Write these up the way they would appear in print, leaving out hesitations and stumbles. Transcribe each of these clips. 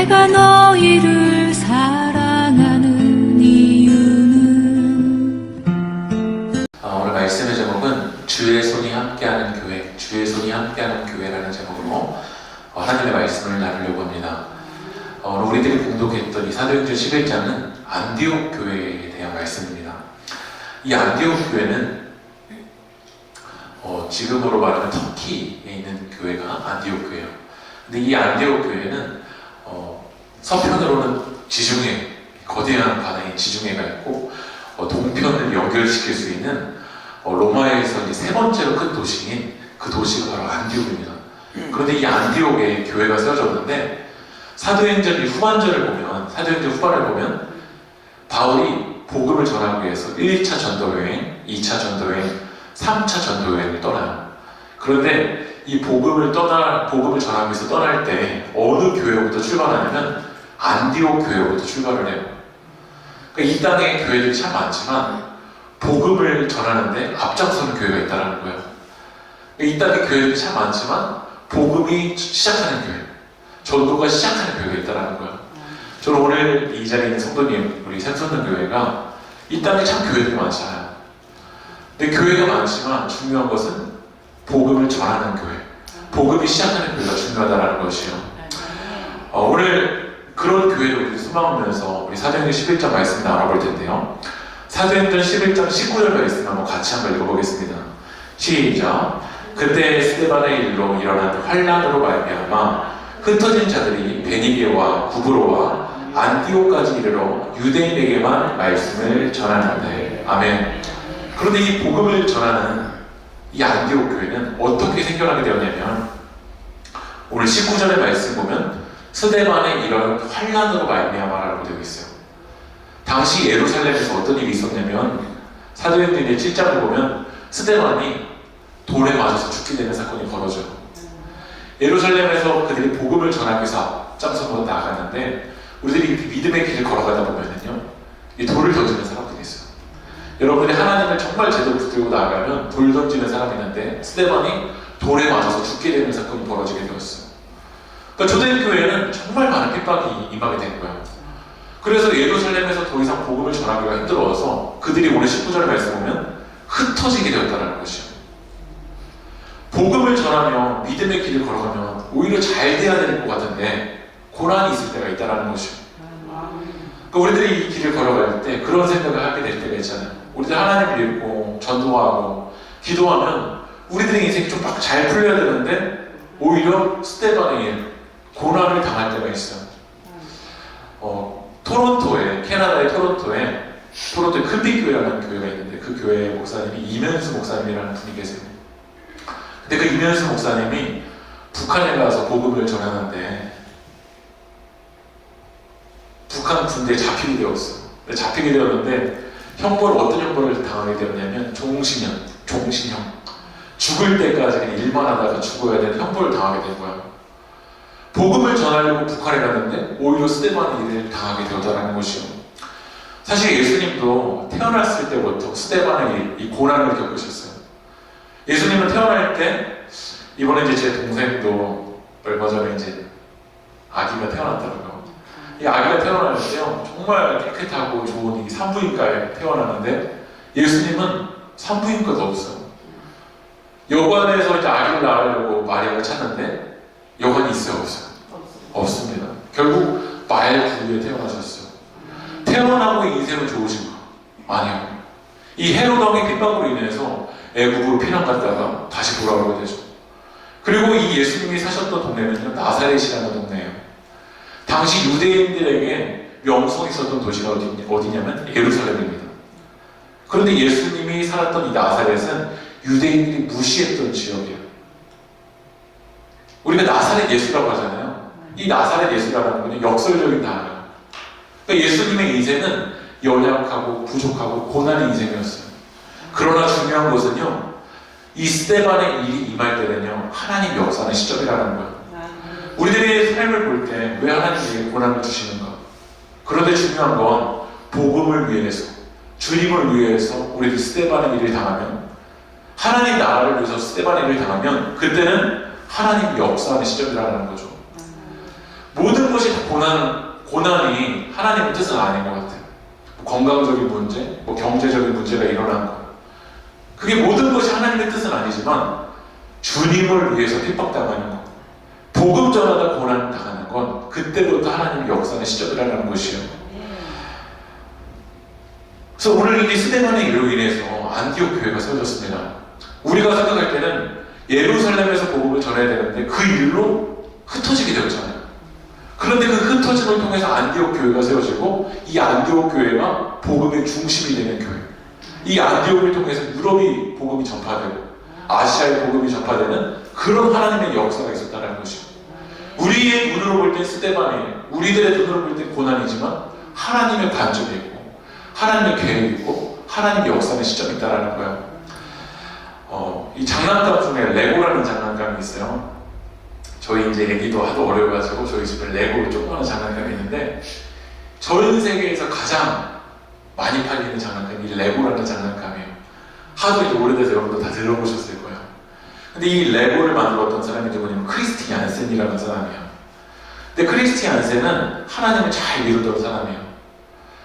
내가 너희를 사랑하는 이유는 오늘 말씀의 제목은 주의 손이 함께하는 교회, 주의 손이 함께하는 교회라는 제목으로 하나님의 말씀을 나누려고 합니다. 오늘 우리들이 공독했던 이 사도행전 11장은 안디옥 교회에 대한 말씀입니다. 이 안디옥 교회는 지금으로 말하면 터키에 있는 교회가 안디옥 교회예요. 근데 이 안디옥 교회는 서편으로는 지중해, 거대한 바다인 지중해가 있고 동편을 연결시킬 수 있는 로마에서 이제 세 번째로 큰 도시인 그 도시가 바로 안디옥입니다. 그런데 이 안디옥에 교회가 세워졌는데 사도행전 후반전을 보면, 사도행전 후반을 보면 바울이 복음을 전하기 위해서 1차 전도여행, 2차 전도여행, 3차 전도여행을 떠나요. 그런데 이 복음을 전하기 위해서 떠날 때 어느 교회부터 출발하냐면 안디옥 교회부터 출발을 해요. 그러니까 이 땅에 교회들이 참 많지만 복음을 전하는데 앞장서는 교회가 있다는 거예요. 이 땅에 교회들이 참 많지만 복음이 시작하는 교회, 전도가 시작하는 교회가 있다는 거예요. 저는 오늘 이 자리에 있는 성도님, 우리 샘선동 교회가 이 땅에 참 교회들이 많잖아요. 근데 교회가 많지만 중요한 것은 복음을 전하는 교회, 복음이 시작하는 교회가 중요하다는 것이에요. 오늘 그런 교회를 우리 소망하면서 우리 사도행전 11장 말씀을 나눠볼 텐데요. 사도행전 11장 19절 말씀 한번 같이 한번 읽어보겠습니다. 시작. 그때 스데반의 일로 일어난 환란으로 말미암아 흩어진 자들이 베니게와 구브로와 안디옥까지 이르러 유대인에게만 말씀을 전하는데 아멘. 그런데 이 복음을 전하는 이 안디옥 교회는 어떻게 생겨나게 되었냐면 오늘 19절의 말씀 보면 스데반의 이런 환란으로 말미암아라고 되어 있어요. 당시 예루살렘에서 어떤 일이 있었냐면 사도행전 7장을 보면 스데반이 돌에 맞아서 죽게 되는 사건이 벌어져요. 예루살렘에서 그들이 복음을 전하기 위해서 앞장서서 나아갔는데 우리들이 믿음의 길을 걸어가다 보면은요 이 돌을 던지는 사람들이 있어요. 여러분이 하나님을 정말 제대로 붙들고 나아가면 돌 던지는 사람이 있는데 스데반이 돌에 맞아서 죽게 되는 사건이 벌어지게 되었어요. 그러니까 초대교회에는 정말 많은 핍박이 임하게 된 거예요. 그래서 예루살렘에서 더 이상 복음을 전하기가 힘들어서 그들이 오늘 19절에 말씀 보면 흩어지게 되었다는 것이요. 복음을 전하며 믿음의 길을 걸어가면 오히려 잘 돼야 될 것 같은데 고난이 있을 때가 있다는 것이요. 그러니까 우리들이 이 길을 걸어갈 때 그런 생각을 하게 될 때가 있잖아요. 우리들 하나님을 믿고 전도하고 기도하면 우리들의 인생이 좀 막 잘 풀려야 되는데 오히려 스데반의 일, 고난을 당할 때가 있어요. 토론토에, 캐나다의 토론토에 큰빛교회라는 교회가 있는데 그 교회의 목사님이 이면수 목사님이라는 분이 계세요. 근데 그 이면수 목사님이 북한에 가서 복음을 전하는데 북한 군대에 잡히게 되었어요. 잡히게 되었는데 어떤 형벌을 당하게 되었냐면 종신형. 죽을 때까지 그냥 일만 하다가 죽어야 되는 형벌을 당하게 된 거예요. 복음을 전하려고 북한에 갔는데 오히려 스데반의 일을 당하게 되었다는 것이요. 사실 예수님도 태어났을 때부터 스데반의 이 고난을 겪으셨어요. 예수님은 태어날 때 이번에 이제 제 동생도 얼마 전에 이제 아기가 태어났더라고요. 이 아기가 태어날 때요 정말 깨끗하고 좋은 이 산부인과에 태어나는데 예수님은 산부인과도 없어요. 여관에서 이제 아기를 낳으려고 마리아가 찾는데 여관이 있어요, 없어요? 없습니다. 결국 말구유에 태어나셨어요. 태어나고 인생은 좋으신가? 아니요. 이 헤롯 왕의 핍박으로 인해서 애국으로 피난 갔다가 다시 돌아오게 되죠. 그리고 이 예수님이 사셨던 동네는요 나사렛이라는 동네예요. 당시 유대인들에게 명성이 있었던 도시가 어디냐면 예루살렘입니다. 그런데 예수님이 살았던 이 나사렛은 유대인들이 무시했던 지역이에요. 우리가 나사렛 예수라고 하잖아요. 이 나사렛 예수라는 건 역설적인 단어예요. 그러니까 예수님의 인생은 연약하고 부족하고 고난의 인생이었어요. 그러나 중요한 것은요 이 스데반의 일이 임할 때는요 하나님 역사하는 시점이라는 거예요. 우리들의 삶을 볼 때 왜 하나님이 고난을 주시는가? 그런데 중요한 건 복음을 위해서 주님을 위해서 우리들이 스데반의 일을 당하면 하나님 나라를 위해서 스데반의 일을 당하면 그때는 하나님이 역사하는 시점이라는 거죠. 모든 것이 고난이 하나님의 뜻은 아닌 것 같아요. 건강적인 문제, 경제적인 문제가 일어난 거. 그게 모든 것이 하나님의 뜻은 아니지만 주님을 위해서 핍박당하는 것, 복음 전하다 고난 당하는 건 그때부터 하나님의 역사의 시작이라는 것이에요. 그래서 오늘 이 스데반의 일로 인해서 안디옥 교회가 세워졌습니다. 우리가 생각할 때는 예루살렘에서 복음을 전해야 되는데 그 일로 흩어지게 되었잖아요. 그런데 그 흩어짐을 통해서 안디옥 교회가 세워지고 이 안디옥 교회가 복음의 중심이 되는 교회. 이 안디옥을 통해서 유럽이 복음이 전파되고 아시아의 복음이 전파되는 그런 하나님의 역사가 있었다는 것이죠. 우리의 눈으로 볼 땐 스데반이에요. 우리들의 눈으로 볼 땐 고난이지만 하나님의 관점이 있고 하나님의 계획이 있고 하나님의 역사의 시점이 있다는 거예요. 이 장난감 중에 레고라는 장난감이 있어요. 저희 이제 애기도 하도 어려워가지고 저희 집에 레고 조그마한 장난감이 있는데 전 세계에서 가장 많이 팔리는 장난감이 이 레고라는 장난감이에요. 하도 이제 오래돼서 여러분도 다 들어보셨을 거예요. 근데 이 레고를 만들었던 사람이 누구냐면 크리스티 얀센이라는 사람이에요. 근데 크리스티 얀센은 하나님을 잘 이루던 사람이에요.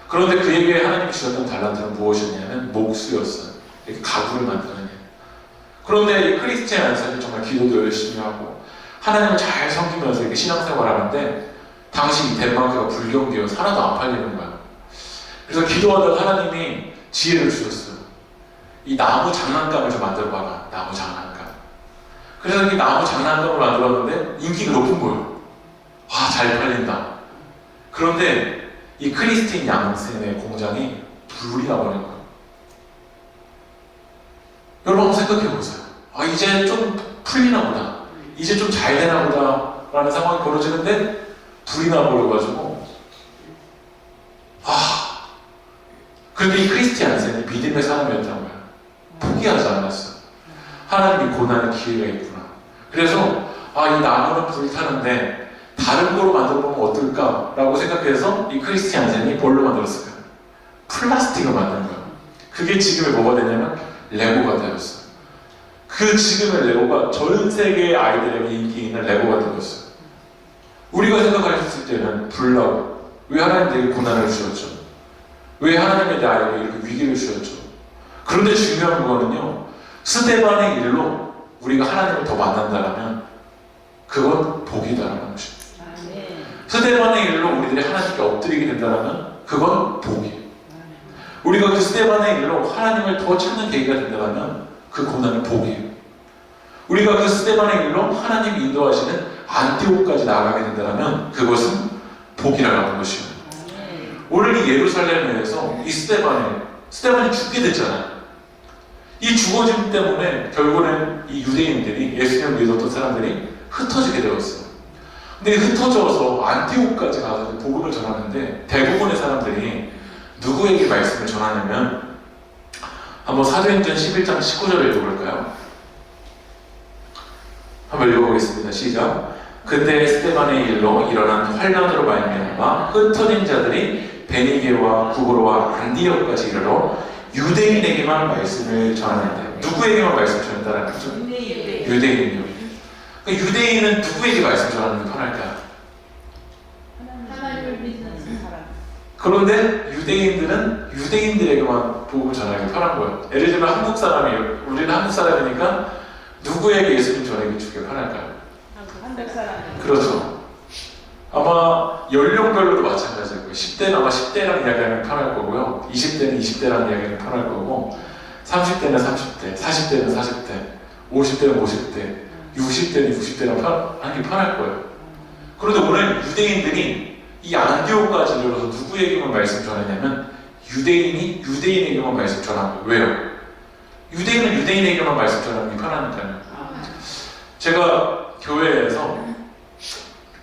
그런데 그에게 하나님이 주셨던 달란트는 무엇이었냐면 목수였어요. 이렇게 가구를 만드는 일. 그런데 이 크리스티 얀센은 정말 기도도 열심히 하고 하나님을 잘 섬기면서 이렇게 신앙생활하는데 당시 이 덴마크가 불경기여서 하나도 안 팔리는 거예요. 그래서 기도하다가 하나님이 지혜를 주셨어요. 이 나무 장난감을 좀 만들어봐라. 나무 장난감. 그래서 이 나무 장난감을 만들었는데 인기가 높은 거예요. 와, 잘 팔린다. 그런데 이 크리스틴 양센의 공장이 불이 나버린 거예요. 여러분 한번 생각해보세요. 이제 좀 풀리나 보다. 이제 좀 잘 되나 보다 라는 상황이 벌어지는데 불이 나버려가지고 그런데 이 크리스티 얀센이 믿음의 사람이었던 거예요. 포기하지 않았어요. 하나님이 고난의 기회가 있구나. 그래서 이 나무는 불타는데 다른 거로 만들어보면 어떨까라고 생각해서 이 크리스티 얀센이 뭘로 만들었을까요? 플라스틱을 만든 거예요. 그게 지금의 뭐가 되냐면 레고가 되었어요. 그 지금의 레고가 전 세계의 아이들에게 인기 있는 레고가 되었어요. 우리가 생각했을 때는 불나고 왜 하나님에게 고난을 주셨죠? 왜 하나님의 나에게 이렇게 위기를 주셨죠? 그런데 중요한 거는요, 스데반의 일로 우리가 하나님을 더 만난다면 그건 복이다라는 것입니다. 스데반의 일로 우리들이 하나님께 엎드리게 된다면 그건 복이에요. 우리가 그 스데반의 일로 하나님을 더 찾는 계기가 된다면 그 고난은 복이에요. 우리가 그 스데반의 일로 하나님이 인도하시는 안디옥까지 나아가게 된다면 그것은 복이라고 하는 것이에요. 오늘 이 예루살렘에서 이 스데반이 죽게 됐잖아요. 이 죽어짐 때문에 결국에는 이 유대인들이 예수님을 믿었던 사람들이 흩어지게 되었어요. 근데 흩어져서 안디옥까지 가서 복음을 전하는데 대부분의 사람들이 누구에게 말씀을 전하냐면 한번 사도행전 11장 19절을 읽어볼까요? 한번 읽어보겠습니다. 시작. 그때 스데반의 일로 일어난 환란으로 말미암아 흩어진 자들이 베니게와 구브로와 안디옥까지 이르러 유대인에게만 말씀을 전하는데 누구에게만 말씀 전했다는 거죠? 유대인이요. 그러니까 유대인은 누구에게 말씀 전하는 게 편할까요? 하나님을 믿는 사람. 그런데 유대인들은 유대인들에게만 복음을 전하기 편한 거예요. 예를 들면 한국 사람이에요. 우리는 한국 사람이니까 누구에게 예수님 전하기 주기가 편할까요? 한국 사람. 그렇죠. 아마 연령별로도 마찬가지일 거예요. 10대는 아마 10대랑 이야기하면 편할 거고요. 20대는 20대랑 이야기하면 편할 거고 30대는 30대, 40대는 40대, 50대는 50대, 60대는 60대랑 하는 게 편할 거예요. 그런데 오늘 유대인들이 이 안디옥까지 이르러서 누구에게만 말씀 전하냐면 유대인이 유대인에게만 말씀 전하는 거예요. 왜요? 유대인은 유대인에게만 말씀 전하는 게 편하니까요. 제가 교회에서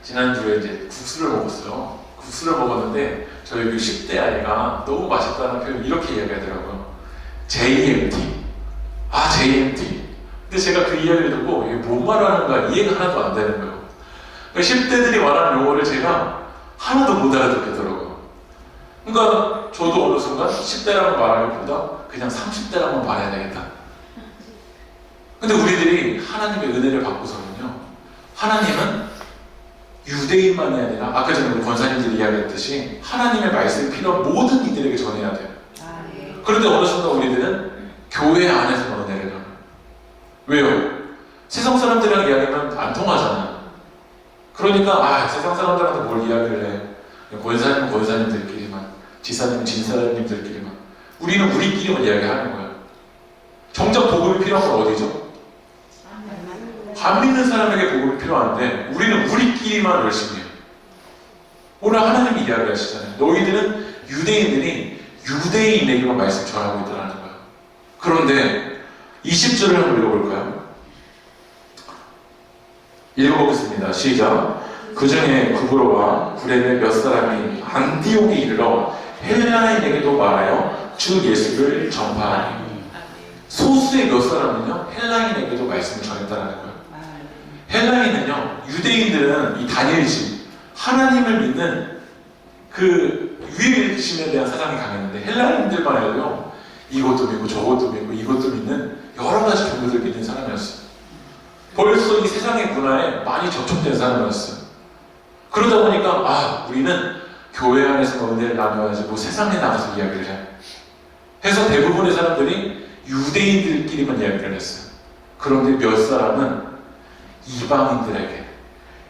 지난주에 이제 국수를 먹었어요. 국수를 먹었는데 저희 그 10대 아이가 너무 맛있다는 표현 이렇게 이야기하더라고요. JMT. JMT. 근데 제가 그 이야기를 듣고 이게 뭔 말하는가 이해가 하나도 안 되는 거예요. 그러니까 10대들이 말하는 용어를 제가 하나도 못 알아듣겠더라고요. 그러니까 저도 어느 순간 10대라고 말하는 것보다 그냥 30대라고 말해야 되겠다. 근데 우리들이 하나님의 은혜를 받고서는요, 하나님은 유대인만이 아니라 아까 전에 우리 권사님들이 이야기했듯이 하나님의 말씀이 필요한 모든 이들에게 전해야 돼요. 그런데 어느 순간 우리들은 교회 안에서 은혜를 나눠요. 왜요? 세상 사람들이랑 이야기하면 안 통하잖아요. 그러니까 세상 사람들한테 뭘 이야기를 해. 권사님은 권사님들끼리만, 지사님은 지사님들끼리만, 우리는 우리끼리만 이야기하는 거예요. 정작 복음이 필요한 건 어디죠? 안 믿는 사람에게 복음이 필요한데 우리는 우리끼리만 열심히 해요. 오늘 하나님이 이야기하시잖아요. 너희들은 유대인들이 유대인에게만 말씀 전하고 있다는 거예요. 그런데 20절을 한번 읽어볼까요? 읽어보겠습니다. 시작. 그 중에 구브로와 구레네 몇 사람이 안디옥에 이르러 헬라인에게도 말하여 주 예수를 전파하니. 소수의 몇 사람은요 헬라인에게도 말씀을 전했다는 거예요. 헬라인은요, 유대인들은 이 다니엘식 하나님을 믿는 그 유일신에 대한 사상이 강했는데 헬라인들만 해도요 이것도 믿고 저것도 믿고 이것도 믿는 여러 가지 종교들 믿는 사람이었어요. 벌써 이 세상의 문화에 많이 접촉된 사람이었어요. 그러다 보니까 우리는 교회 안에서 은혜를 나눠야지 뭐 세상에 나가서 이야기를 해. 해서 대부분의 사람들이 유대인들끼리만 이야기를 했어요. 그런데 몇 사람은 이방인들에게,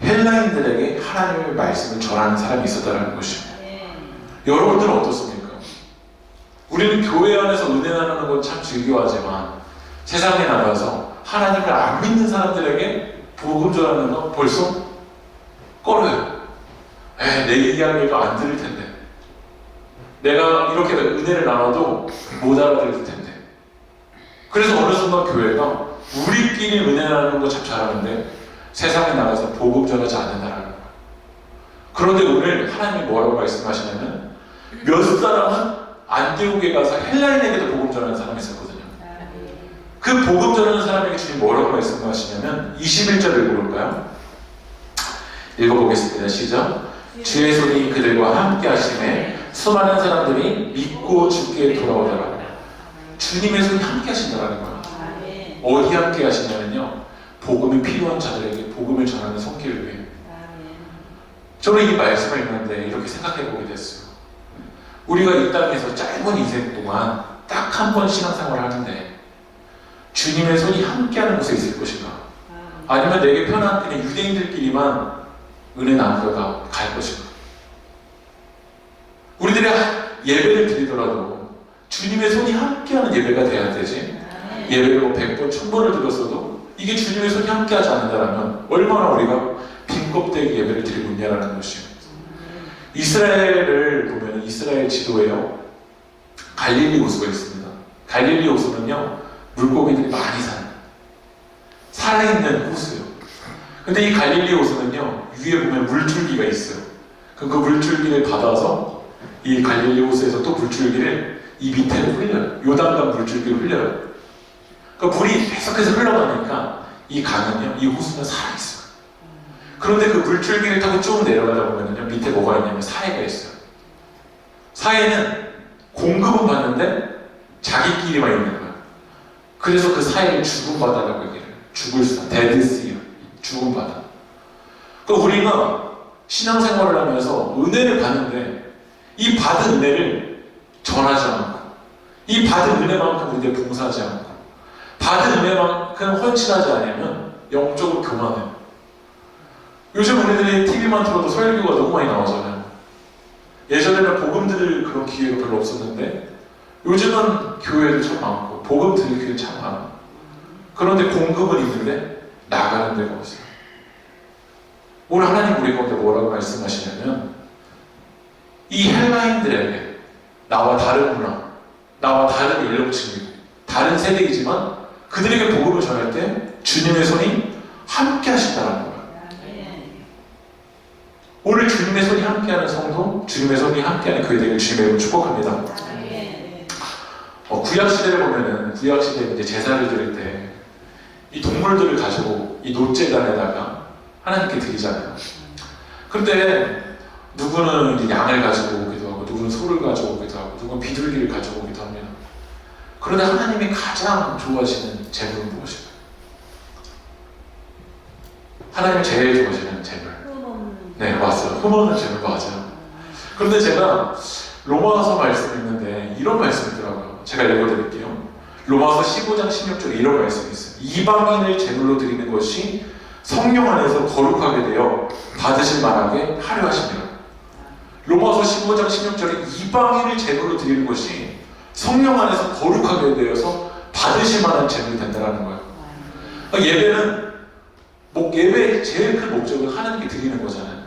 헬라인들에게 하나님의 말씀을 전하는 사람이 있었다는 것입니다. 여러분들은 어떻습니까? 우리는 교회 안에서 은혜 나누는 건 참 즐겨하지만 세상에 나가서 하나님을 안 믿는 사람들에게 복음 전하는 건 벌써 꺼려요. 내 이야기도 안 들을 텐데, 내가 이렇게 은혜를 나눠도 못 알아들을 텐데. 그래서 어느 순간 교회가 우리끼리 은혜 나누는 거 참 잘하는데 세상에 나가서 복음 전하지 않는다는 거예요. 그런데 오늘 하나님이 뭐라고 말씀하시냐면 몇 사람은 안디옥에 가서 헬라인에게도 복음 전하는 사람이 있었거든요. 그 복음 전하는 사람에게 주님 뭐라고 말씀하시냐면 21절 읽어볼까요? 읽어보겠습니다. 시작. 주의 손이 그들과 함께 하심에 수많은 사람들이 믿고 주께 돌아오더라. 주님의 손이 함께 하신다는 거예요. 어디 함께 하시냐면요, 복음이 필요한 자들에게 복음을 전하는 손길을 위해. 저는 이 말씀을 읽는데 이렇게 생각해 보게 됐어요. 우리가 이 땅에서 짧은 인생 동안 딱 한 번 신앙생활을 하는데 주님의 손이 함께하는 곳에 있을 것인가? 아니면 내게 편한 그냥 유대인들끼리만 은혜 나누다가 갈 것인가? 우리들이 예배를 드리더라도 주님의 손이 함께하는 예배가 돼야 되지. 예배를 100번, 1000번을 드렸어도 이게 주님의 손이 함께하지 않는다면 얼마나 우리가 빈껍데기 예배를 드리고 있냐라는 것이에요. 이스라엘을 보면 이스라엘 지도에요 갈릴리 호수가 있습니다. 갈릴리 호수는요 물고기들이 많이 사는 살아있는 호수예요. 근데 이 갈릴리 호수는요 위에 보면 물줄기가 있어요. 그럼 그 물줄기를 받아서 이 갈릴리 호수에서 또 물줄기를 이 밑에로 흘려요. 요단강 물줄기를 흘려요. 그러니까 물이 계속해서 흘러가니까 이 강은요, 이 호수는 살아있어요. 그런데 그 물줄기를 타고 쭉 내려가다 보면요, 밑에 뭐가 있냐면 사해가 있어요. 사해는 공급은 받는데 자기끼리만 있는 거예요. 그래서 그 사해를 죽은 바다라고 얘기해요. 죽을 수, 데드시요. 죽은 바다. 그러니까 우리가 신앙생활을 하면서 은혜를 받는데 이 받은 은혜를 전하지 않고 이 받은 은혜만큼 우리에 봉사하지 않고 받은 은혜만큼 헌신하지 않으면 영적으로 교만해요. 요즘 우리들이 TV만 틀어도 설교가 너무 많이 나오잖아요. 예전에는 복음 들을 그런 기회가 별로 없었는데 요즘은 교회도 참 많고 복음 들을 기회 참 많아요. 그런데 공급은 있는데 나가는 데가 없어요. 오늘 하나님 우리 가운데 뭐라고 말씀하시냐면 이 헬라인들에게 나와 다른 문화, 나와 다른 연령층이고 다른 세대이지만 그들에게 복음을 전할 때 주님의 손이 함께 하신다는 거예요. 오늘 주님의 손이 함께하는 성도, 주님의 손이 함께하는 교회 되길 주님의 이름으로 축복합니다. 구약시대를 보면은 구약시대에 이제 제사를 드릴 때 이 동물들을 가지고 이 노제단에다가 하나님께 드리잖아요. 그런데 누구는 이제 양을 가지고 오기도 하고 누구는 소를 가지고 오기도 하고 누구는 비둘기를 가지고 오기도 합니다. 그런데 하나님이 가장 좋아하시는 제물은 무엇일까요? 하나님이 제일 좋아하시는 제물. 네, 맞아요. 흠없는 재물 맞아요. 그런데 제가 로마서 말씀이 있는데 이런 말씀이 있더라고요. 제가 읽어드릴게요. 로마서 15장 16절에 이런 말씀이 있어요. 이방인을 제물로 드리는 것이 성령 안에서 거룩하게 되어 받으실 만하게 하려 하십니다. 로마서 15장 16절에 이방인을 제물로 드리는 것이 성령 안에서 거룩하게 되어서 받으실 만한 제물이 된다는 거예요. 그러니까 예배는 예배의 제일 큰 목적은 하나님께 드리는 거잖아요.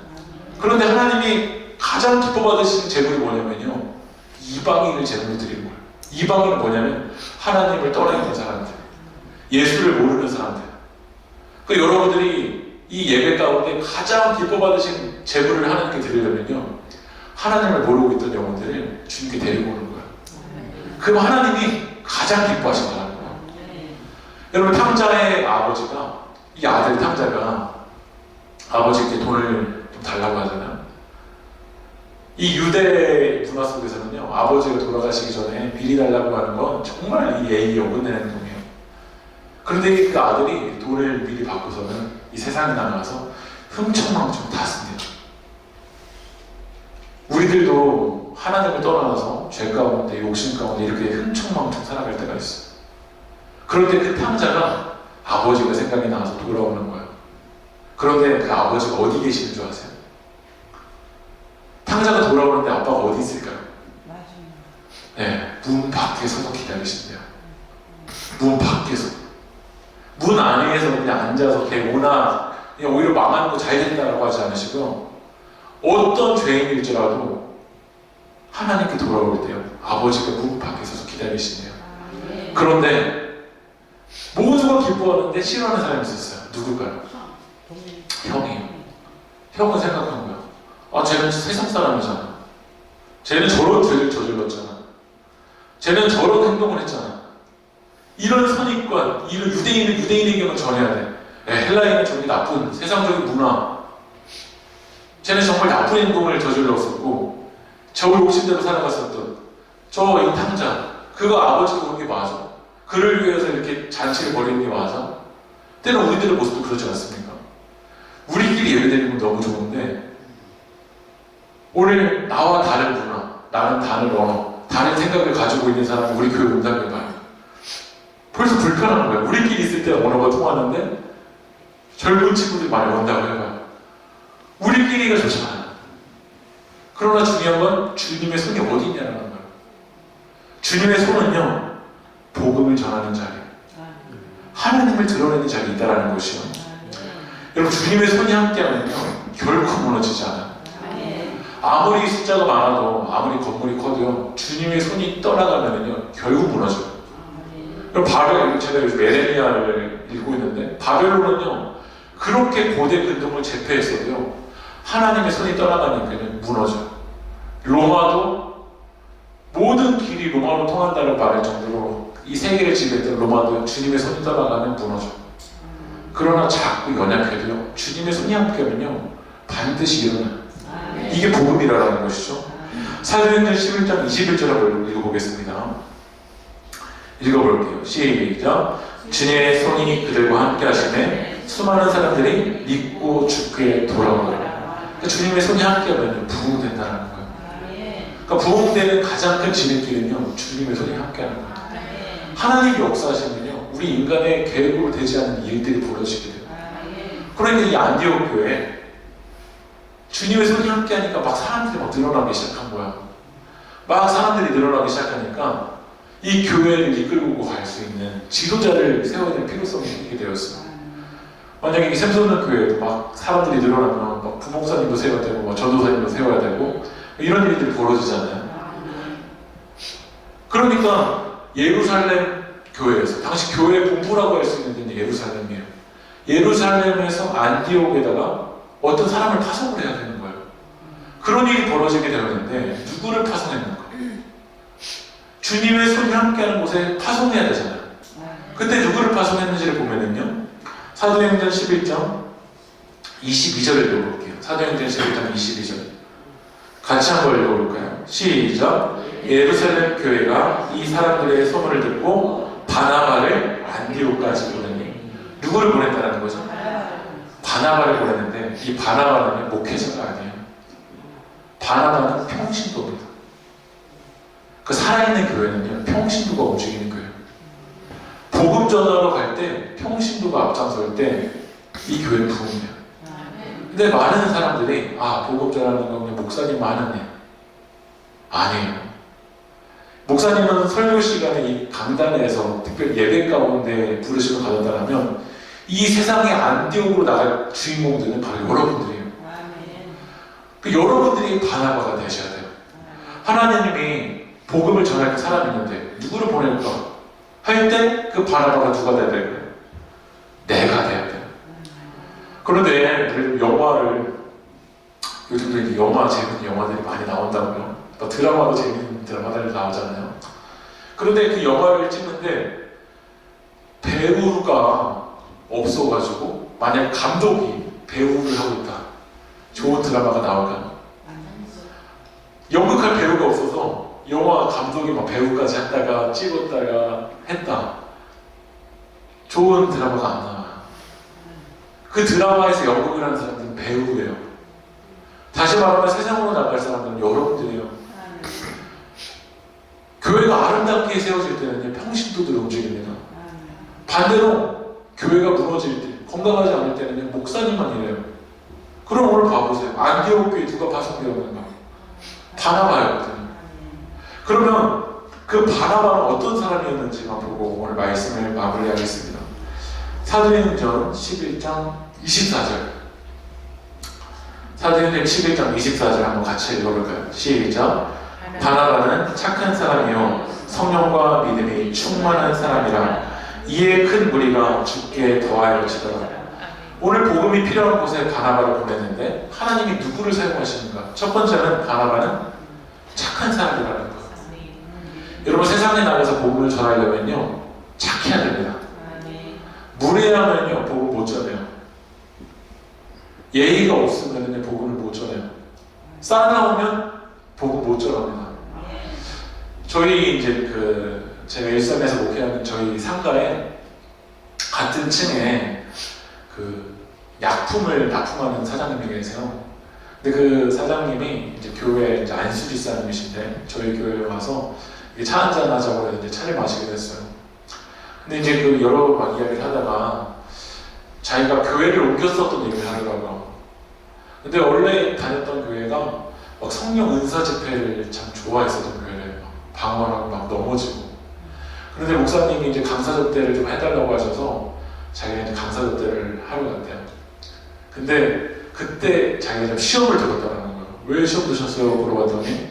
그런데 하나님이 가장 기뻐 받으시는 제물이 뭐냐면요, 이방인을 제물로 드리는 거예요. 이방인은 뭐냐면 하나님을 떠나 있는 사람들, 예수를 모르는 사람들. 그러니까 여러분들이 이 예배 가운데 가장 기뻐 받으신 제물을 하나님께 드리려면요, 하나님을 모르고 있던 영혼들을 주님께 데리고 오는 거예요. 그럼 하나님이 가장 기뻐하신다는 거예요. 여러분, 탕자의 아버지가, 이 아들 탕자가 아버지께 돈을 좀 달라고 하잖아요. 이 유대 문화 속에서는요, 아버지가 돌아가시기 전에 미리 달라고 하는 건 정말 이 예의에 어긋내는 행동이에요. 그런데 그 아들이 돈을 미리 받고서는 이 세상에 나가서 흥청망청 다 씁니다. 우리들도 하나님을 떠나서 죄 가운데, 욕심 가운데 이렇게 흥청망청 살아갈 때가 있어요. 그런데 그 탕자가 아버지가 생각이 나서 돌아오는 거예요. 그런데 그 아버지가 어디 계시는 줄 아세요? 탕자가 돌아오는데 아빠가 어디 있을까요? 네, 문 밖에서도 기다리신대요. 문 밖에서. 문 안에서 그냥 앉아서 개고나 그냥 오히려 망하는 거 잘 된다라고 하지 않으시고, 어떤 죄인일지라도 하나님께 돌아올 때요, 아버지가 문 밖에서 기다리신대요. 그런데 모두가 기뻐하는데 싫어하는 사람이 있었어요. 누굴까요? 형이에요. 형은 생각한 거야. 아, 쟤는 세상 사람이잖아. 쟤는 저런 죄를 저질렀잖아. 쟤는 저런 행동을 했잖아. 이런 선입관, 이런 유대인에게만 전해야 돼. 헬라인은 저기 나쁜 세상적인 문화. 쟤는 정말 나쁜 행동을 저질렀었고, 저 욕심대로 살아갔었던 저 이 탕자, 그거 아버지가 그런 게 맞아. 그를 위해서 이렇게 잔치를 벌이는 게 맞아. 때는 우리들의 모습도 그렇지 않습니까? 우리끼리 예배드리는 건 너무 좋은데, 오늘 나와 다른 문화, 나는 다른 언어, 다른 생각을 가지고 있는 사람이 우리 교회 온다고 해봐요. 벌써 불편한 거예요. 우리끼리 있을 때 언어가 통하는데 젊은 친구들이 많이 온다고 해봐요. 우리끼리가 좋잖아요. 그러나 중요한 건 주님의 손이 어디 있냐는 거예요. 주님의 손은요, 복음을 전하는 자리, 하나님을 드러내는 자리에 있다는 것이요. 여러분, 주님의 손이 함께하면요, 결코 무너지지 않아요. 아무리 숫자가 많아도, 아무리 건물이 커도요, 주님의 손이 떠나가면요, 결국 무너져요. 제가 요즘 에레미야를 읽고 있는데, 바벨론은요, 그렇게 고대 근동을 제패했어도요, 하나님의 손이 떠나가니까 무너져요. 로마도 모든 길이 로마로 통한다는 말할 정도로 이 세계를 지배했던 로마도 주님의 손이 떠나가면 무너져요. 그러나 자꾸 연약해도요, 주님의 손이 함께하면요, 반드시 일어나요. 이게 복음이라는 것이죠. 사도행전 11장 21절 한번 읽어보겠습니다. 읽어볼게요. 시작. 주님의 손이 그들과 함께 하시매 수많은 사람들이 믿고 주께 돌아오더라. 그러니까 주님의 손이 함께하면 부흥된다는 거예요. 그러니까 부흥되는 가장 큰 진입길은요, 주님의 손이 함께하는 거예요. 하나님이 역사하시면요, 우리 인간의 계획으로 되지 않는 일들이 벌어지게 돼요. 그러니까 이 안디옥 교회 주님의 손이 함께하니까 막 사람들이 막 늘어나기 시작한 거야. 막 사람들이 늘어나기 시작하니까 이 교회를 이끌고 갈 수 있는 지도자를 세워야 될 필요성이 있게 되었어요. 만약에 이 샘소는 교회에도 막 사람들이 늘어나면 막 부목사님도 세워야 되고, 막 전도사님도 세워야 되고, 이런 일들이 벌어지잖아요. 그러니까 예루살렘 교회에서, 당시 교회 본부라고 할 수 있는 데는 예루살렘이에요. 예루살렘에서 안디옥에다가 어떤 사람을 파송을 해야 되는 거예요. 그런 일이 벌어지게 되었는데 누구를 파송했는가? 주님의 손이 함께하는 곳에 파송해야 되잖아요. 그때 누구를 파송했는지를 보면은요, 사도행전 11장 22절을 읽어볼게요. 사도행전 11장 22절 같이 한번 읽어볼까요? 시작. 예루살렘 교회가 이 사람들의 소문을 듣고 바나바를 안디옥까지 보내니, 누구를 보냈다는 거죠? 바나바를 보냈는데 이 바나바는 목회자가 아니에요. 바나바는 평신도입니다. 그 살아있는 교회는요, 평신도가 움직이는 거예요. 복음 전하러 갈 때 평신도가 앞장설 때 이 교회는 부흥돼요. 근데 많은 사람들이 복음 전하는 건 그냥 목사님만 하는 일 아니에요. 목사님은 설교 시간에 이 강단에서 특별히 예배 가운데 부르심을 받았다면 이 세상의 안디옥으로 나갈 주인공들은 바로 여러분들이에요. 그 여러분들이 바나바가 되셔야 돼요. 하나님이 복음을 전할 사람이 있는데 누구를 보낼까 할 때 그 바나바가 누가 돼야 돼요? 내가 돼야 돼요. 그런데 영화를 요즘도 이제 재밌는 영화들이 많이 나온다고요. 또 드라마도 재밌는 드라마들이 나오잖아요. 그런데 그 영화를 찍는데 배우가 없어가지고 만약 감독이 배우를 하고 있다. 좋은 드라마가 나올까요? 연극할 배우가 없어서 영화 감독이 막 배우까지 했다가 찍었다가 했다. 좋은 드라마가 안 나와요. 그 드라마에서 연극을 하는 사람들은 배우예요. 다시 말하면 세상으로 나갈 사람들은 여러분들이에요. 교회가 아름답게 세워질 때는 평신도들이 움직입니다. 반대로 교회가 무너질 때, 건강하지 않을 때는 목사님만 이래요. 그럼 오늘 봐보세요. 안디옥 교회 누가 파송되었는가? 바나바였거든요. 그러면 그 바나바는 어떤 사람이었는지만 보고 오늘 말씀을 마무리하겠습니다. 사도행전 11장 24절. 사도행전 11장 24절 한번 같이 읽어볼까요? 시작. 바나바는 착한 사람이요 성령과 믿음이 충만한 사람이라 이에 큰 무리가 주께 더하여지더라. 오늘 복음이 필요한 곳에 바나바를 보냈는데 하나님이 누구를 사용하시는가? 첫 번째는 바나바는 착한 사람이라는 거예요. 여러분 세상에 나가서 복음을 전하려면요 착해야 됩니다. 무례하면요 복음 못 전해요. 예의가 없으면 복음을 못 전해요. 싸나우면 복음 못 전합니다. 저희 이제 제가 일산에서 목회하는 저희 상가에 같은 층에 약품을 납품하는 사장님이 계세요. 근데 그 사장님이 이제 교회 이제 안수 집사님이신데 저희 교회에 와서 차 한잔 하자고 해서 이제 차를 마시게 됐어요. 근데 이제 여러 막 이야기를 하다가 자기가 교회를 옮겼었던 얘기를 하더라고요. 근데 원래 다녔던 교회가 막 성령 은사 집회를 참 좋아했었던 교회래요. 방언하고 막 넘어지고. 그런데 목사님이 이제 강사 접대를 좀 해달라고 하셔서 자기가 이제 강사 접대를 하러 갔대요. 근데 그때 자기가 좀 시험을 들었다는 거예요. 왜 시험 드셨어요? 물어봤더니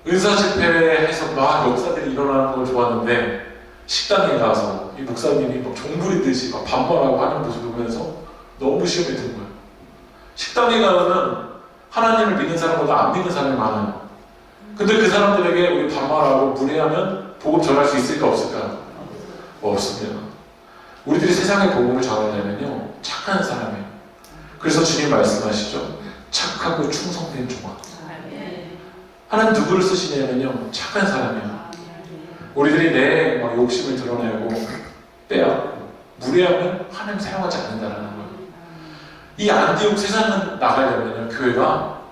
은사 집회에서 막 역사들이 일어나는 걸 좋았는데 식당에 가서 이 목사님이 막 종부리듯이 막 반말하고 하는 모습을 보면서 너무 시험이 든 거예요. 식당에 가면 하나님을 믿는 사람보다 안 믿는 사람이 많아요. 근데 그 사람들에게 우리 반말하고 무례하면 복음 전할 수 있을까 없을까? 없습니다. 우리들이 세상에 복음을 전하려면요 착한 사람이에요. 그래서 주님 말씀하시죠. 착하고 충성된 종아. 하나님 누구를 쓰시냐면요 착한 사람이에요. 우리들이 내 막 욕심을 드러내고 빼앗고 무례하면 하나님 사용하지 않는다는 거예요. 이 안디옥 세상은 나가려면 교회가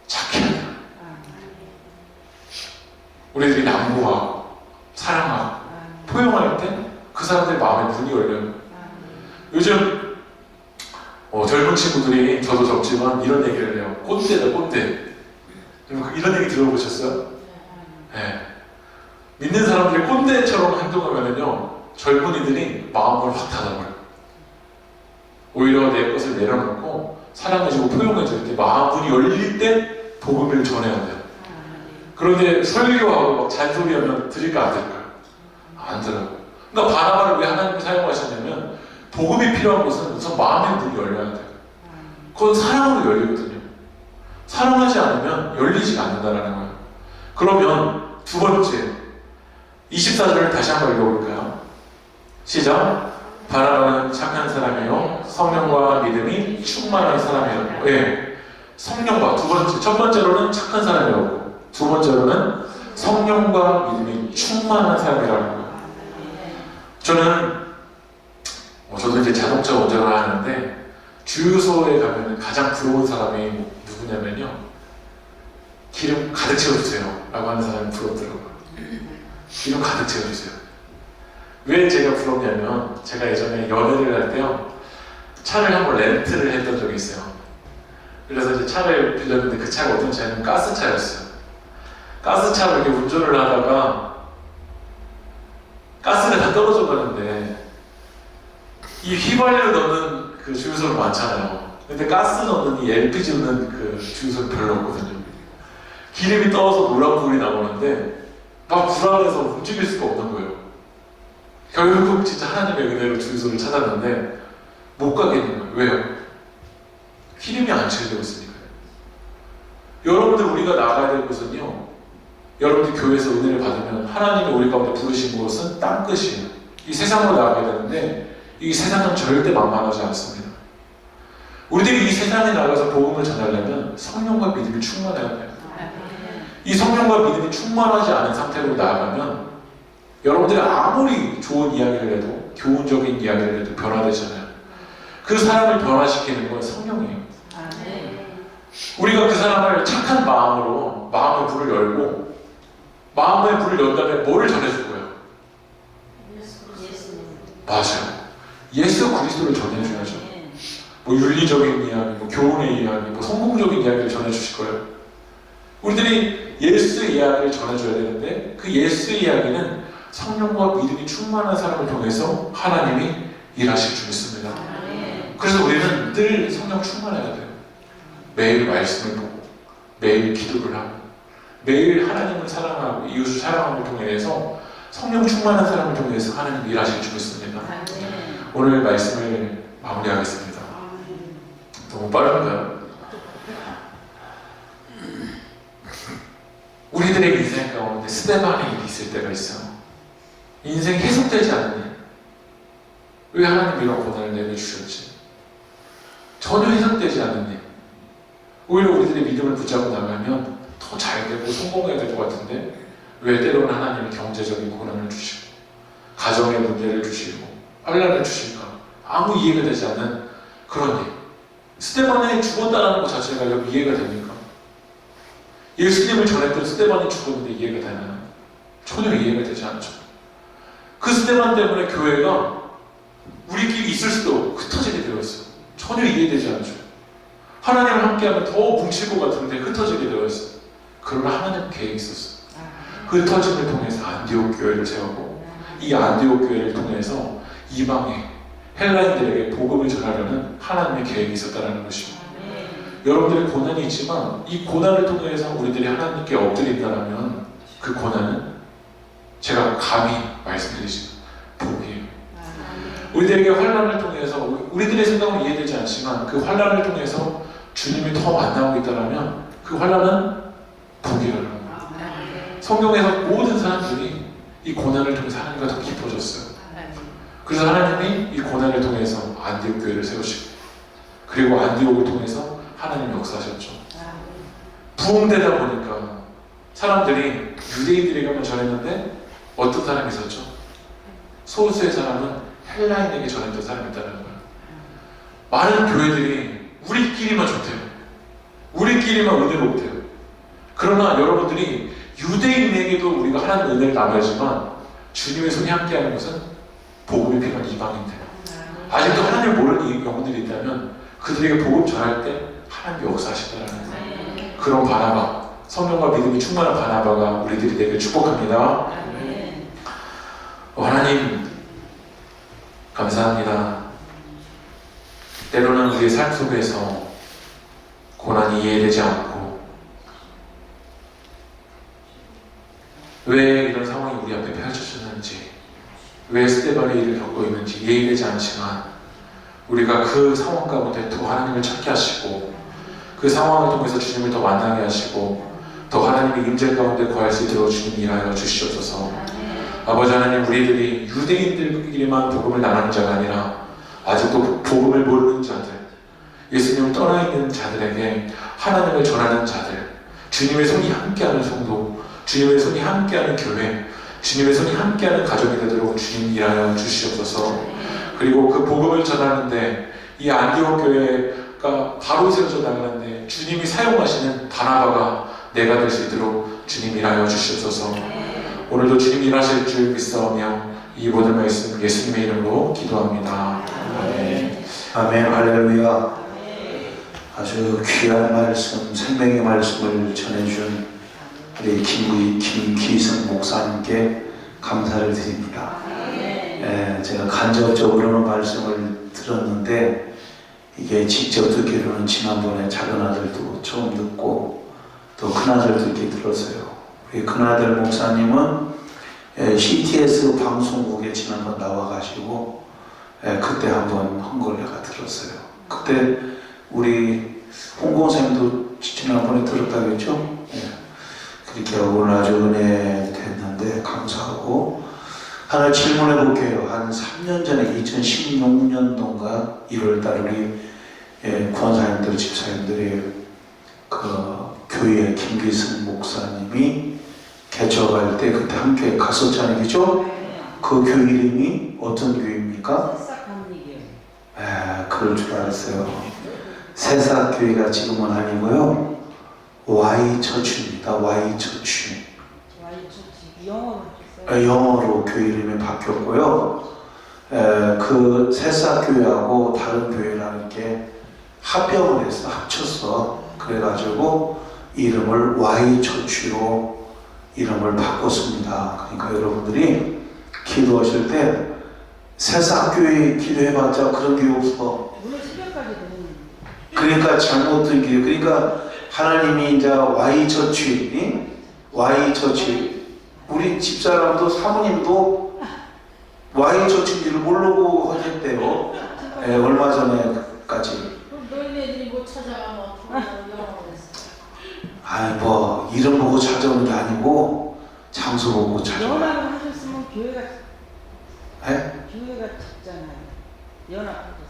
착해야 돼요. 우리들이 양보하고 사랑하고 포용할 때 그 사람들 마음에 문이 열려요. 요즘 젊은 친구들이 저도 적지만 이런 얘기를 해요. 꼰대다 꼰대. 이런 얘기 들어보셨어요? 네. 믿는 사람들이 꼰대처럼 행동하면요 젊은이들이 마음을 확 닫아버려요. 오히려 내 것을 내려놓고 사랑해주고 포용해줄 때 마음 문이 열릴 때 복음을 전해야 돼요. 그런데 설교하고 막 잔소리하면 들릴까 안 들릴까요? 안 들어요. 그러니까 바나바를 왜 하나님이 사용하셨냐면 복음이 필요한 곳은 우선 마음의 문이 열려야 돼요. 그건 사랑으로 열리거든요. 사랑하지 않으면 열리지가 않는다는 거예요. 그러면 두 번째 24절을 다시 한번 읽어볼까요? 시작. 바나바는 착한 사람이요 성령과 믿음이 충만한 사람이에요. 예, 성령과 두 번째, 첫 번째로는 착한 사람이라고, 두 번째로는 성령과 믿음이 충만한 사람이라는 거예요. 저는 저도 이제 자동차 운전을 하는데 주유소에 가면 가장 부러운 사람이 누구냐면요, 기름 가득 채워주세요 라고 하는 사람이 부럽더라고요. 기름 가득 채워주세요. 왜 제가 부럽냐면, 제가 예전에 연애를 할 때요, 차를 한번 렌트를 했던 적이 있어요. 그래서 이제 차를 빌렸는데 그 차가 어떤 차냐면 가스차였어요. 가스차로 이렇게 운전을 하다가 가스가 다 떨어져 가는데, 이 휘발유 넣는 그 주유소는 많잖아요. 근데 가스 넣는 이 LPG 넣는 그 주유소는 별로 없거든요. 기름이 떠서 노란불이 나오는데 막 불안해서 움직일 수가 없는 거예요. 결국 진짜 하나님의 은혜로 주유소를 찾았는데 못 가겠는 거예요. 왜요? 기름이 안 채워지고 있으니까요. 여러분들, 우리가 나가야 될 곳은요, 여러분들 교회에서 은혜를 받으면 하나님이 우리 가운데 부르신 곳은 땅 끝이에요. 이 세상으로 나가야 되는데 이 세상은 절대 만만하지 않습니다. 우리들이 이 세상에 나가서 복음을 전하려면 성령과 믿음이 충만해야 돼요. 이 성령과 믿음이 충만하지 않은 상태로 나아가면 여러분들이 아무리 좋은 이야기를 해도, 교훈적인 이야기를 해도 변화되잖아요. 그 사람을 변화시키는 건 성령이에요. 우리가 그 사람을 착한 마음으로 마음의 문을 열고, 마음의 문을 연 다음에 뭐를 전해줄 거예요? 맞아요. 예수 그리스도를 전해줘야죠. 뭐 윤리적인 이야기, 뭐 교훈의 이야기, 뭐 성공적인 이야기를 전해주실 거예요. 우리들이 예수의 이야기를 전해줘야 되는데, 그 예수의 이야기는 성령과 믿음이 충만한 사람을 통해서 하나님이 일하실 줄 믿습니다. 그래서 우리는 늘 성령 충만해야 돼요. 매일 말씀을 보고, 매일 기도를 하고, 매일 하나님을 사랑하고 이웃을 사랑함을 통해서 성령 충만한 사람을 통해서 하나님 일하실 줄 믿습니다. 오늘 말씀을 마무리하겠습니다. 너무 빠른가요? 우리들의 인생 가운데 스테반의 일이 있을 때가 있어요. 인생이 해석되지 않는 일. 왜 하나님 이런 고난을 내려주셨지? 전혀 해석되지 않는 일. 오히려 우리들의 믿음을 붙잡고 나가면 더 잘 되고 성공해야 될 것 같은데, 왜 때로는 하나님이 경제적인 고난을 주시고 가정의 문제를 주시고 환난을 주실까? 아무 이해가 되지 않는 그런 일. 스테반이 죽었다는 것 자체가 여기 이해가 됩니까? 예수님을 전했던 스테반이 죽었는데 이해가 되나요? 전혀 이해가 되지 않죠. 그 스테반 때문에 교회가 우리끼리 있을 수도 흩어지게 되어 있어요. 전혀 이해되지 않죠. 하나님을 함께하면 더 뭉칠 것 같은데 흩어지게 되어 있어요. 그러나 하나님 계획이 있었어요. 그 흩어짐을 통해서 안디옥 교회를 세우고, 이 안디옥 교회를 통해서 이방의 헬라인들에게 복음을 전하려는 하나님의 계획이 있었다는 것입니다. 여러분들의 고난이 있지만 이 고난을 통해서 우리들이 하나님께 엎드린다면 그 고난은 제가 감히 말씀드리지만 복이에요. 우리들에게 환난을 통해서, 우리들의 생각은 이해되지 않지만 그 환난을 통해서 주님이 더 만나고 있다면 그 환난은 복이라는 거예요. 성경에서 모든 사람들이 이 고난을 통해서 하나님과 더 깊어졌어요. 그래서 하나님이 이 고난을 통해서 안디옥 교회를 세우시고, 그리고 안디옥을 통해서 하나님 역사하셨죠. 부흥되다 보니까 사람들이 유대인들에게만 전했는데 어떤 사람이 있었죠? 소수의 사람은 헬라인에게 전했던 사람이 있다는 거예요. 많은 교회들이 우리끼리만 좋대요. 우리끼리만 은혜롭대요. 그러나 여러분들이 유대인에게도 우리가 하나님의 은혜를 나눠야지만 주님의 손이 함께하는 것은 복음이 필요한 이방인들, 아직도 하나님을 모르는 영혼들이 있다면 그들에게 복음 전할 때 하나님이 역사하시다라는 그런 바나바, 성령과 믿음이 충만한 바나바가 우리들이 되길 축복합니다. 하나님 감사합니다. 때로는 우리의 삶 속에서 고난이 이해되지 않고, 왜 이런 상황이 우리 앞에 펼쳐졌는지, 왜 스테반의 일을 겪고 있는지 이해되지 않지만 우리가 그 상황 가운데 더 하나님을 찾게 하시고, 그 상황을 통해서 주님을 더 만나게 하시고, 더 하나님의 임재 가운데 거할 수 있도록 주님 일하여 주시옵소서. 아버지 하나님, 우리들이 유대인들끼리만 복음을 나누는 자가 아니라 아직도 복음을 모르는 자들, 예수님을 떠나 있는 자들에게 하나님을 전하는 자들, 주님의 손이 함께하는 성도, 주님의 손이 함께하는 교회, 주님의 손이 함께하는 가정이 되도록 주님 일하여 주시옵소서. 그리고 그 복음을 전하는데 이 안디옥 교회가 바로 세워져 나가는데 주님이 사용하시는 바나바가 내가 될 수 있도록 주님 일하여 주시옵소서. 오늘도 주님 일하실 줄 믿사오며 이 모든 말씀 예수님의 이름으로 기도합니다. 아멘. 아멘. 할렐루야. 아주 귀한 말씀, 생명의 말씀을 전해준 우리 김기성 목사님께 감사를 드립니다. 제가 간접적으로는 말씀을 들었는데 이게 직접 듣기로는 지난번에 작은 아들도 처음 듣고 또 큰아들도 이렇게 들었어요. 우리 큰아들 목사님은 CTS 방송국에 지난번 나와가지고 그때 한번 한 걸 내가 들었어요. 그때 우리 홍공생도 지난번에 들었다겠죠? 그렇게 오늘 아주 은혜 됐는데 감사하고 하나 질문해 볼게요. 한 3년 전에 2016년도인가 1월달 우리 권사님들 집사님들이 그 교회 김기승 목사님이 개척할 때 그때 함께 갔었잖아요. 그죠? 그 교회 이름이 어떤 교회입니까? 그럴 줄 알았어요. 새싹교회가 지금은 아니고요. Y처치입니다. Y처치. 영어로 교회 이름이 바뀌었고요. 그 새싹교회하고 다른 교회라는 게 합병을 해서 합쳤어. 그래가지고 이름을 Y처치로 이름을 바꿨습니다. 그러니까 여러분들이 기도하실 때 새싹교회 기도해봤자 그런 게 없어. 그러니까 잘못 든 게, 그러니까 하나님이 이제 Y처치, 우리 집사람도 사모님도 Y처치인지를 모르고 하셨대요. 얼마 전에까지. 그럼 너희네들이 뭐 찾아가면 영어로 했어. 뭐 이름 보고 찾아오는 게 아니고 장소 보고 찾아와요. 연합을 하셨으면 교회가 네? 교회가 작잖아요. 연합하셨어요.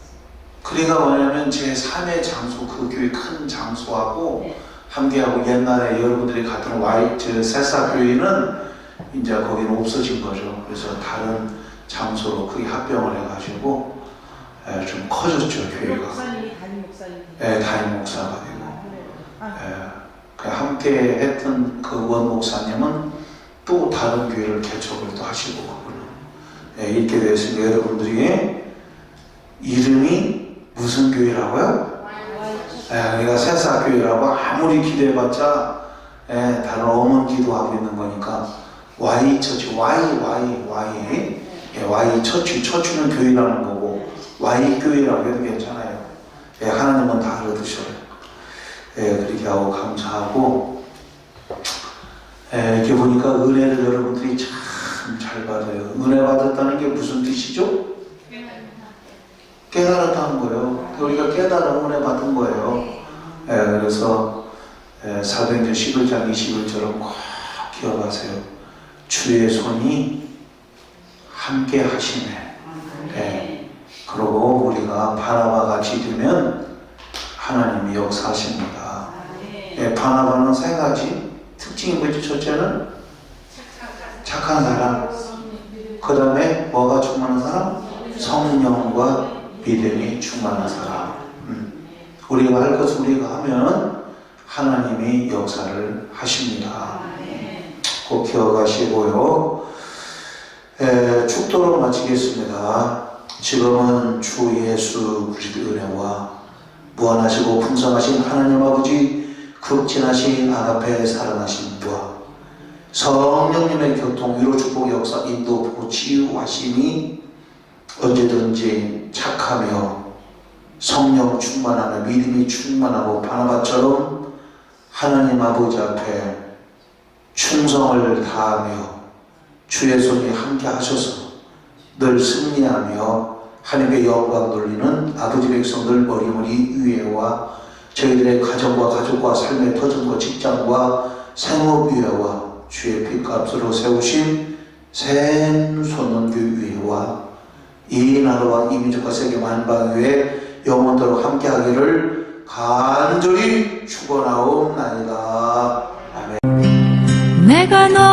그러니까 뭐냐면 제 3의 장소, 그 교회 큰 장소하고 함께하고 옛날에 여러분들이 갔던 새싹교회는 이제 거기는 없어진 거죠. 그래서 다른 장소로 크게 합병을 해가지고 좀 커졌죠, 교회가. 목사님이 담임 목사님. 담임 목사가 되고. 함께 했던 그 원 목사님은 또 다른 교회를 개척을 또 하시고 그거는 이렇게 됐으니까 여러분들이 이름이 무슨 교회라고요? 그러니까 새싹교회라고 아무리 기도해봤자 다른 어문 기도하고 있는 거니까 Y처치, Y처치, 처치는 교회라는 거고 Y교회라고 해도 괜찮아요. 하나님은 다 알아두셔요. 그렇게 하고 감사하고 이렇게 보니까 은혜를 여러분들이 참 잘 받아요. 은혜 받았다는 게 무슨 뜻이죠? 깨달았다는 거예요. 우리가 깨달은 은혜 받은 거예요. 그래서 사도행전 11장 21절은 꼭 기억하세요. 주의 손이 함께 하시네. 그리고 우리가 바나바 같이 되면 하나님이 역사하십니다. 바나바는 세 가지 특징이 뭐죠? 첫째는 착한 사람. 그 다음에 뭐가 충만한 사람? 성령과 믿음이 충만한 사람. 우리가 할 것을 우리가 하면 하나님이 역사를 하십니다. 꼭 기억하시고요. 축도로 마치겠습니다. 지금은 주 예수 그리스도의 은혜와 무한하시고 풍성하신 하나님 아버지 극진하신 아가페 사랑하심과 성령님의 교통, 위로 축복, 역사, 인도, 보고 치유하심이 언제든지 착하며 성령 충만하며 믿음이 충만하고 바나바처럼 하나님 아버지 앞에 충성을 다하며 주의 손이 함께 하셔서 늘 승리하며 하나님의 영광 돌리는 아버지 백성들 머리머리 위에와 저희들의 가정과 가족과 삶의 터전과 직장과 생업 위에와 주의 핏값으로 세우신 샘손원교 위에와 이 나라와 이 민족과 세계 만방 위에 영원토록 함께하기를 간절히 축원하옵나이다. 아멘. 내가 너